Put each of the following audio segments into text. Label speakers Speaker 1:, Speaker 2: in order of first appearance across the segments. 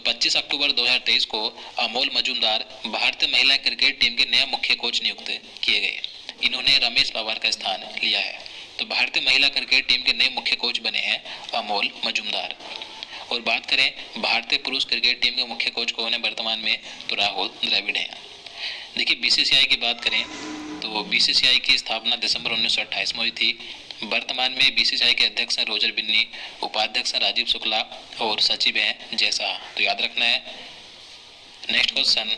Speaker 1: 25 अक्टूबर 2023 को अमोल मजूमदार भारतीय महिला क्रिकेट टीम के नए मुख्य कोच नियुक्त किए गए। इन्होंने रमेश पवार का स्थान लिया है। तो भारतीय महिला क्रिकेट टीम के नए मुख्य कोच बने हैं अमोल मजूमदार। और बात करें भारतीय पुरुष क्रिकेट टीम के मुख्य कोच कौन है वर्तमान में, तो राहुल द्रविड़ हैं। देखिए बीसीसीआई की बात करें तो बीसीसीआई की स्थापना दिसंबर 1928 में हुई थी। वर्तमान में बीसीसीआई के अध्यक्ष हैं रोजर बिन्नी, उपाध्यक्ष हैं राजीव शुक्ला और सचिव हैं जय शाह। तो याद रखना है। नेक्स्ट क्वेश्चन,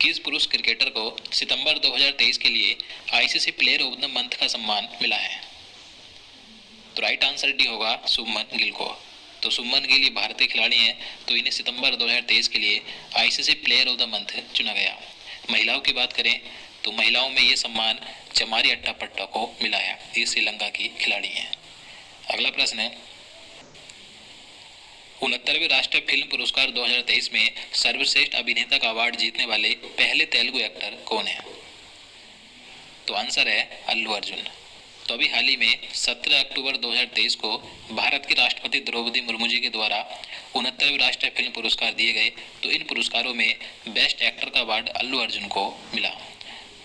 Speaker 1: किस पुरुष क्रिकेटर को सितंबर 2023 के लिए ICC player of the month का सम्मान मिला है? तो राइट आंसर डी होगा शुभमन गिल को। तो शुभमन गिल ये भारतीय खिलाड़ी हैं, तो इन्हें सितंबर 2023 के लिए ICC player of the month चुना गया। महिलाओं की बात करें तो महिलाओं में ये सम्मान चमारी अट्टापट्टा को मिला है। ये श्रीलंका की खिलाड़ी हैं। अगला प्रश्न है, 69वें राष्ट्रीय फिल्म पुरस्कार 2023 में सर्वश्रेष्ठ अभिनेता का अवार्ड जीतने वाले पहले तेलुगु एक्टर कौन है? तो आंसर है अल्लू अर्जुन। तो अभी हाल ही में 17 अक्टूबर 2023 को भारत के राष्ट्रपति द्रौपदी मुर्मू जी के द्वारा 69वें राष्ट्रीय फिल्म पुरस्कार दिए गए। तो इन पुरस्कारों में बेस्ट एक्टर का अवार्ड अल्लू अर्जुन को मिला।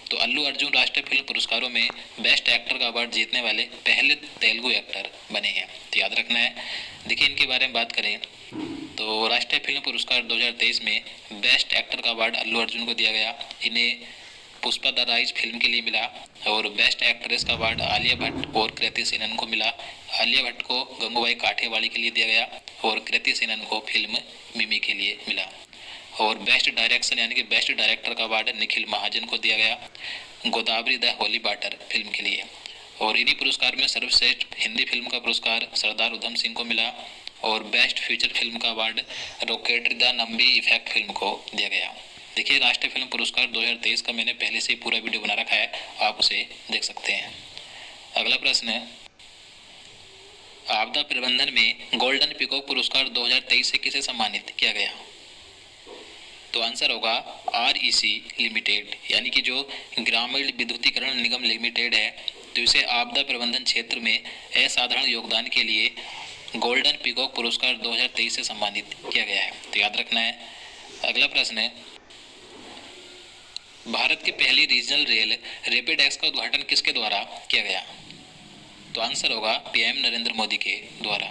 Speaker 1: तो अल्लू अर्जुन राष्ट्रीय फिल्म पुरस्कारों में बेस्ट एक्टर का अवार्ड जीतने वाले पहले तेलुगु एक्टर बने हैं। तो याद रखना है। देखिए इनके बारे में बात करें तो राष्ट्रीय फिल्म पुरस्कार 2023 में बेस्ट एक्टर का अवार्ड अल्लू अर्जुन को दिया गया। इन्हें पुष्पा द राइज फिल्म के लिए मिला। और बेस्ट एक्ट्रेस का अवार्ड आलिया भट्ट और कृति सेनन को मिला। आलिया भट्ट को गंगूबाई काठियावाड़ी के लिए दिया गया और कृति सेनन को फिल्म मिमी के लिए मिला। और बेस्ट डायरेक्शन यानी कि बेस्ट डायरेक्टर का अवार्ड निखिल महाजन को दिया गया Godavari the holy water film के लिए। और इन्हीं पुरस्कार में सर्वश्रेष्ठ हिंदी फिल्म का पुरस्कार सरदार उधम सिंह को मिला। और बेस्ट फीचर फिल्म का award rocketry the Nambi effect film को दिया गया। देखिए राष्ट्रीय फिल्म पुरस्कार 2023 का मैंने पहले से ही पूरा वीडियो बना रखा है, आप उसे देख सकते हैं। अगला प्रश्न है, आपदा प्रबंधन में गोल्डन पीकॉक पुरस्कार 2023 से किसे सम्मानित किया गया? तो आंसर होगा REC लिमिटेड, यानी कि जो ग्रामीण विद्युतीकरण निगम लिमिटेड है। तो इसे आपदा प्रबंधन क्षेत्र में असाधारण योगदान के लिए गोल्डन पीकॉक पुरस्कार 2023 से सम्मानित किया गया है। तो याद रखना है। अगला प्रश्न है, भारत की पहली रीजनल रेल रैपिड एक्स का उद्घाटन किसके द्वारा किया गया? तो आंसर होगा PM नरेंद्र मोदी के द्वारा।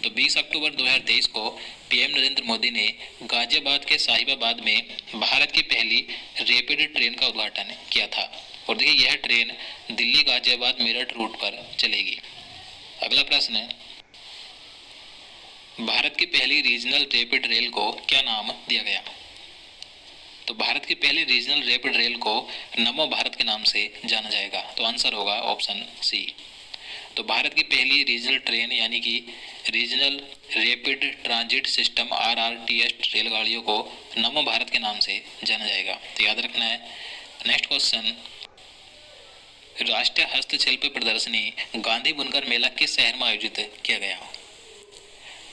Speaker 1: तो 20 अक्टूबर 2023 को PM नरेंद्र मोदी ने गाजियाबाद के साहिबाबाद में भारत की पहली रैपिड ट्रेन का उद्घाटन किया था। और देखिए यह ट्रेन दिल्ली गाजियाबाद मेरठ रूट पर चलेगी। अगला प्रश्न है, भारत की पहली रीजनल रैपिड रेल को क्या नाम दिया गया? तो भारत की पहली रीजनल रैपिड रेल को नमो भारत के नाम से जाना जाएगा। तो आंसर होगा ऑप्शन सी। तो भारत की पहली रीजनल ट्रेन यानी कि regional rapid transit system RRTS रेलगाड़ियों को नमो भारत के नाम से जाना जाएगा। तो याद रखना है। नेक्स्ट क्वेश्चन, राष्ट्रीय हस्तशिल्प प्रदर्शनी गांधी बुनकर मेला किस शहर में आयोजित किया गया?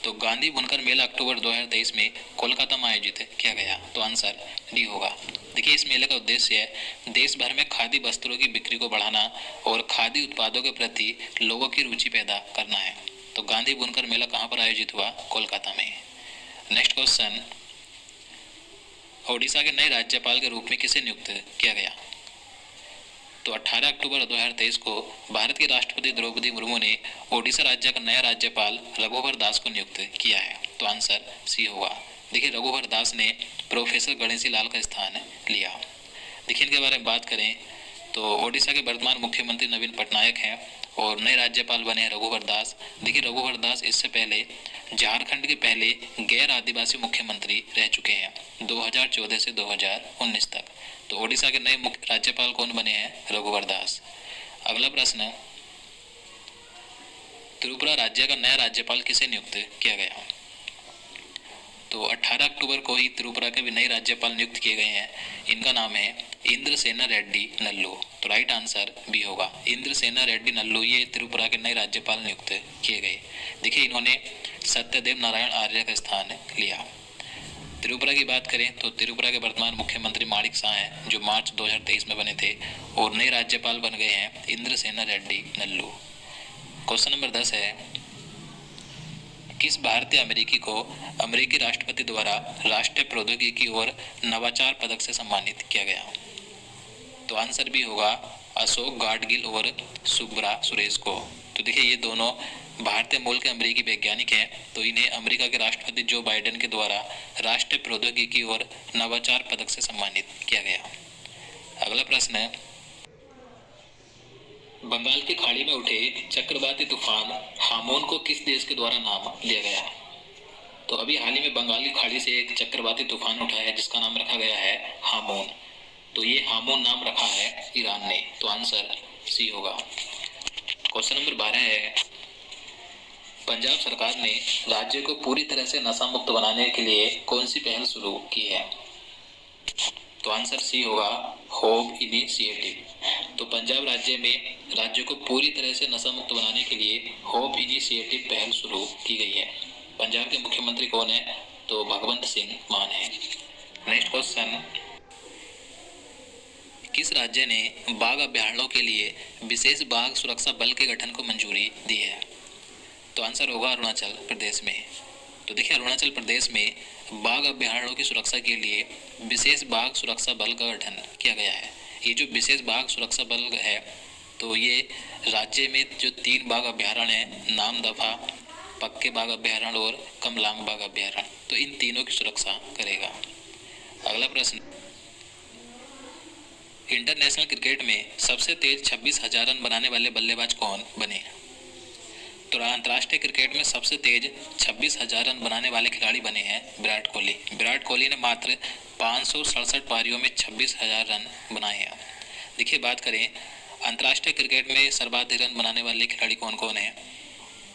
Speaker 1: तो गांधी बुनकर मेला अक्टूबर 2023 में कोलकाता में आयोजित किया गया। तो आंसर डी होगा। देखिए इस मेले का उद्देश्य है देश भर में खादी वस्त्रों की बिक्री को बढ़ाना और खादी उत्पादों के प्रति लोगों की रुचि पैदा करना है। तो गांधी बुनकर मेला कहाँ पर आयोजित हुआ? कोलकाता में। नेक्स्ट क्वेश्चन, ओडिशा के नए राज्यपाल के रूप में किसे नियुक्त किया गया? तो 18 अक्टूबर 2023 को भारत की राष्ट्रपति द्रौपदी मुर्मू ने ओडिशा राज्य का नया राज्यपाल रघुवर दास को नियुक्त किया है। तो आंसर सी होगा। देखिए रघुवर दास ने प्रोफेसर गणेशी लाल का स्थान लिया। देखिए इनके बारे में बात करें तो ओडिशा के वर्तमान मुख्यमंत्री नवीन पटनायक हैं और नए राज्यपाल बने हैं रघुवर दास। देखिए रघुवर दास इससे पहले झारखंड के पहले गैर आदिवासी मुख्यमंत्री रह चुके हैं 2014 से 2019 तक। तो ओडिशा के नए मुख्य राज्यपाल कौन बने हैं? रघुवर दास। अगला प्रश्न, त्रिपुरा राज्य का नया राज्यपाल किसे नियुक्त किया गया? तो 18 अक्टूबर को ही त्रिपुरा के भी नए राज्यपाल नियुक्त किए गए हैं। इनका नाम है इंद्रसेना रेड्डी नल्लू। तो राइट आंसर बी होगा। इंद्रसेना रेड्डी नल्लू ये त्रिपुरा के नए राज्यपाल नियुक्त किए गए। देखिए इन्होंने सत्यदेव नारायण आर्य का स्थान लिया। त्रिपुरा की बात करें तो त्रिपुरा के वर्तमान मुख्यमंत्री माणिक शाह हैं जो मार्च 2023 में बने थे और नए राज्यपाल बन गए हैं इंद्रसेना रेड्डी नल्लू। क्वेश्चन नंबर 10 है, किस भारतीय अमेरिकी को अमेरिकी राष्ट्रपति द्वारा राष्ट्रीय प्रौद्योगिकी और नवाचार पदक से सम्मानित किया गया? तो आंसर भी होगा अशोक गाडगिल और सुब्रा सुरेश को। तो देखिए ये दोनों भारतीय मूल के अमेरिकी वैज्ञानिक हैं, तो इन्हें अमेरिका के राष्ट्रपति जो बाइडेन के द्वारा राष्ट्रीय प्रौद्योगिकी और नवाचार पदक से सम्मानित किया गया। अगला प्रश्न है, बंगाल की खाड़ी में उठे चक्रवाती तूफान हामोन को किस देश के द्वारा नाम दिया गया? तो अभी हाल ही में बंगाल की खाड़ी से एक चक्रवाती तूफान उठा है जिसका नाम रखा गया है हामोन। तो ये हामोन नाम रखा है ईरान ने। तो आंसर सी होगा। क्वेश्चन नंबर 12 है, पंजाब सरकार ने राज्य को पूरी तरह से नशा मुक्त बनाने के लिए कौन सी पहल शुरू की है? तो आंसर सी होगा होप इनिशिएटिव। तो पंजाब राज्य में राज्य को पूरी तरह से नशा मुक्त बनाने के लिए होप इनिशिएटिव पहल शुरू की गई है। पंजाब के मुख्यमंत्री कौन है? तो भगवंत सिंह मान है। नेक्स्ट क्वेश्चन, किस राज्य ने बाघ अभयारण्यों के लिए विशेष बाघ सुरक्षा बल के गठन को मंजूरी दी है? तो आंसर होगा अरुणाचल प्रदेश में। तो देखिए अरुणाचल प्रदेश में बाघ अभयारण्यों की सुरक्षा के लिए विशेष बाघ सुरक्षा बल का गठन किया गया है। ये जो विशेष बाघ सुरक्षा बल है, तो ये राज्य में जो 3 बाघ अभयारण्य हैं, नामदफा, पक्के बाघ अभयारण्य और कमलांग बाघ अभयारण्य, तो इन तीनों की सुरक्षा करेगा। अगला प्रश्न, इंटरनेशनल क्रिकेट में सबसे तेज 26,000 रन बनाने वाले बल्लेबाज कौन बने? तो अंतर्राष्ट्रीय क्रिकेट में सबसे तेज 26,000 रन बनाने वाले खिलाड़ी बने हैं विराट कोहली। विराट कोहली ने मात्र 567 पारियों में 26,000 रन बनाए हैं। देखिए बात करें अंतर्राष्ट्रीय क्रिकेट में सर्वाधिक रन बनाने वाले खिलाड़ी कौन कौन हैं,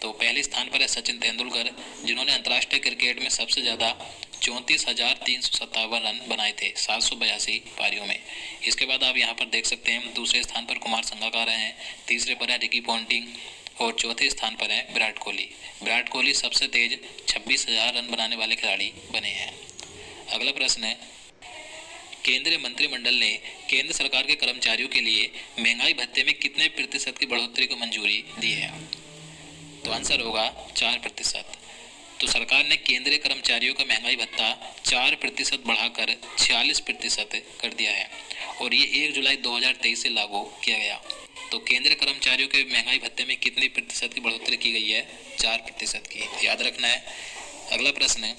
Speaker 1: तो पहले स्थान पर है सचिन तेंदुलकर, जिन्होंने अंतर्राष्ट्रीय क्रिकेट में सबसे ज़्यादा 34,357 रन बनाए थे 782 पारियों में। इसके बाद आप यहाँ पर देख सकते हैं दूसरे स्थान पर कुमार संगकारा हैं, तीसरे पर है रिकी पॉन्टिंग और चौथे स्थान पर है विराट कोहली। विराट कोहली सबसे तेज 26,000 रन बनाने वाले खिलाड़ी बने हैं। अगला प्रश्न है, केंद्रीय मंत्रिमंडल ने केंद्र सरकार के कर्मचारियों के लिए महंगाई भत्ते में कितने प्रतिशत की बढ़ोतरी को मंजूरी दी है? तो आंसर होगा 4%। तो सरकार ने केंद्रीय कर्मचारियों का महंगाई भत्ता 4% बढ़ाकर 46% कर दिया है और ये 1 जुलाई 2023 से लागू किया गया। तो केंद्रीय कर्मचारियों के महंगाई भत्ते में कितनी प्रतिशत की बढ़ोतरी की गई है? 4% की, याद रखना है। अगला प्रश्न है,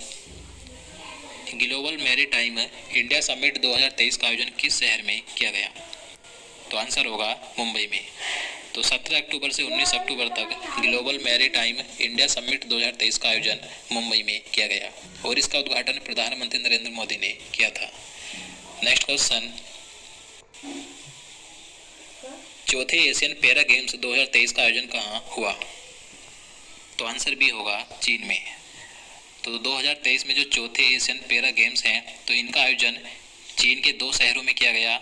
Speaker 1: ग्लोबल मैरीटाइम इंडिया समिट 2023 का आयोजन किस शहर में किया गया? तो आंसर होगा मुंबई में। तो 17 अक्टूबर से 19 अक्टूबर तक ग्लोबल मैरीटाइम इंडिया समिट 2023 का आयोजन मुंबई में किया गया और इसका उद्घाटन प्रधानमंत्री नरेंद्र मोदी ने किया था। नेक्स्ट क्वेश्चन, चौथे एशियन पैरा गेम्स 2023 का आयोजन कहाँ हुआ? तो आंसर भी होगा चीन में। तो 2023 में जो चौथे एशियन पैरा गेम्स हैं, तो इनका आयोजन चीन के 2 शहरों में किया गया,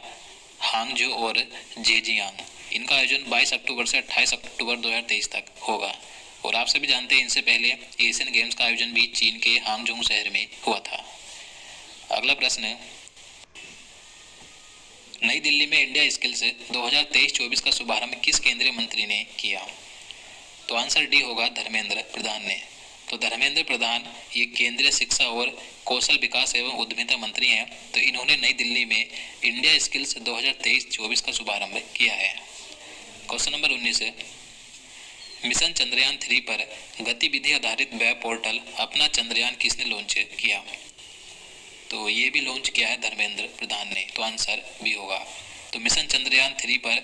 Speaker 1: हांगझो और जेजियांग। इनका आयोजन 22 अक्टूबर से 28 अक्टूबर 2023 तक होगा। और आप सभी जानते हैं इनसे पहले एशियन गेम्स का आयोजन भी चीन के हांगझो शहर में हुआ था। अगला प्रश्न है, नई दिल्ली में इंडिया स्किल्स 2023-24 का शुभारंभ किस केंद्रीय मंत्री ने किया? तो आंसर डी होगा धर्मेंद्र प्रधान ने। तो धर्मेंद्र प्रधान ये केंद्रीय शिक्षा और कौशल विकास एवं उद्यमिता मंत्री हैं। तो इन्होंने नई दिल्ली में इंडिया स्किल्स 2023-24 का शुभारंभ किया है। क्वेश्चन नंबर 19 है, मिशन चंद्रयान 3 पर गतिविधि आधारित वेब पोर्टल अपना चंद्रयान किसने लॉन्च किया? तो ये भी लॉन्च किया है धर्मेंद्र प्रधान ने। तो आंसर भी होगा। तो मिशन चंद्रयान 3 पर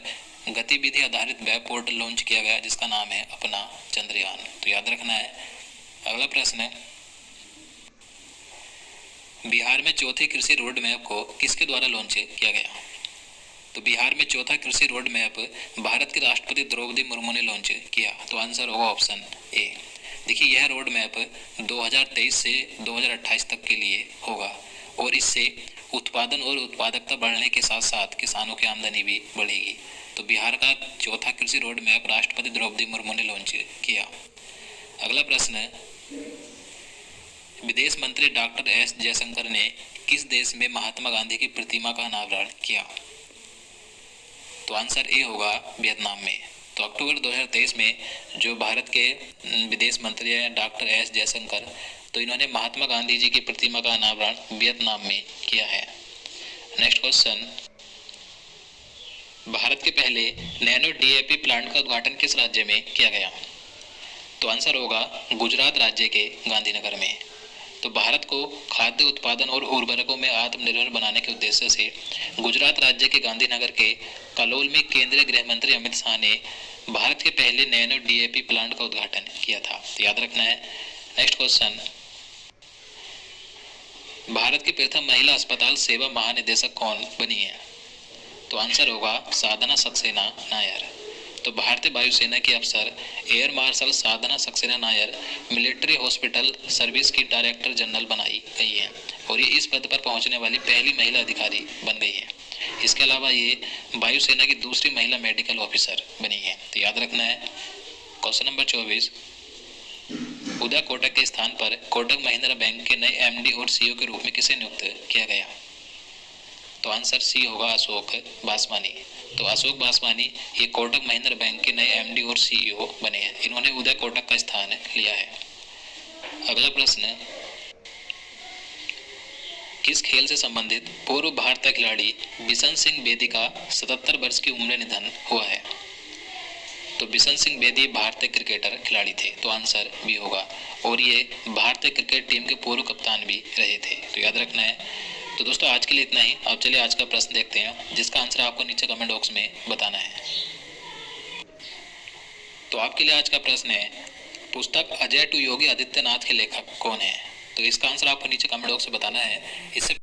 Speaker 1: गतिविधि आधारित वेब पोर्टल लॉन्च किया गया जिसका नाम है अपना चंद्रयान। तो याद रखना है। अगला प्रश्न है, बिहार में चौथे कृषि रोड मैप को किसके द्वारा लॉन्च किया गया? तो बिहार में चौथा कृषि रोड मैप भारत के राष्ट्रपति द्रौपदी मुर्मू ने लॉन्च किया। तो आंसर होगा ऑप्शन ए। देखिए यह रोड मैप 2023 से 2028 तक के लिए होगा और इससे उत्पादन और उत्पादकता बढ़ने के साथ साथ किसानों की आमदनी भी बढ़ेगी। तो बिहार का चौथा कृषि रोड मैप राष्ट्रपति द्रौपदी मुर्मू ने लॉन्च किया। अगला प्रश्न है, विदेश मंत्री डॉक्टर एस जयशंकर ने किस देश में महात्मा गांधी की प्रतिमा का अनावरण किया? तो आंसर ए होगा वियतनाम में। तो अक्टूबर 2023 में जो भारत के विदेश मंत्री हैं डॉक्टर एस जयशंकर, तो इन्होंने महात्मा गांधी जी की प्रतिमा का अनावरण वियतनाम में किया है। नेक्स्ट क्वेश्चन, भारत के पहले नैनो डीएपी प्लांट का उद्घाटन किस राज्य में किया गया? तो आंसर होगा गुजरात राज्य के गांधीनगर में। तो भारत को खाद्य उत्पादन और उर्वरकों में आत्मनिर्भर बनाने के उद्देश्य से गुजरात राज्य के गांधीनगर के कलोल में केंद्रीय गृह मंत्री अमित शाह ने भारत के पहले नैनो डीएपी प्लांट का उद्घाटन किया था। तो याद रखना है। नेक्स्ट क्वेश्चन, भारत की प्रथम महिला अस्पताल सेवा महानिदेशक कौन बनी है? तो आंसर होगा साधना सक्सेना नायर। तो भारतीय वायुसेना के अफसर air marshal Sadhna Saxena Nair military hospital service की डायरेक्टर जनरल बनाई गई है और ये इस पद पर पहुंचने वाली पहली महिला अधिकारी बन गई है। इसके अलावा ये वायुसेना की दूसरी महिला मेडिकल ऑफिसर बनी है। तो याद रखना है। क्वेश्चन नंबर 24, उदय कोटक के स्थान पर कोटक महिंद्रा बैंक के नए एमडी और सीईओ के रूप में किसे नियुक्त किया गया? तो आंसर सी होगा अशोक बासवानी। तो अशोक बासवानी ये कोटक महिंद्रा बैंक के नए एमडी और सीईओ बने हैं। इन्होंने उदय कोटक का स्थान लिया है। अगला प्रश्न, किस खेल से संबंधित पूर्व भारतीय खिलाड़ी बिशन सिंह बेदी का 77 वर्ष की उम्र निधन हुआ है? तो बिशन सिंह बेदी भारतीय क्रिकेटर खिलाड़ी थे। तो आंसर बी होगा और ये भारतीय क्रिकेट टीम के पूर्व कप्तान भी रहे थे। तो याद रखना है। तो दोस्तों आज के लिए इतना ही। अब चलिए आज का प्रश्न देखते हैं जिसका आंसर आपको नीचे कमेंट बॉक्स में बताना है। तो आपके लिए आज का प्रश्न है, पुस्तक अजय टू योगी आदित्यनाथ के लेखक कौन है? तो इसका आंसर आपको नीचे कमेंट बॉक्स में बताना है। इससे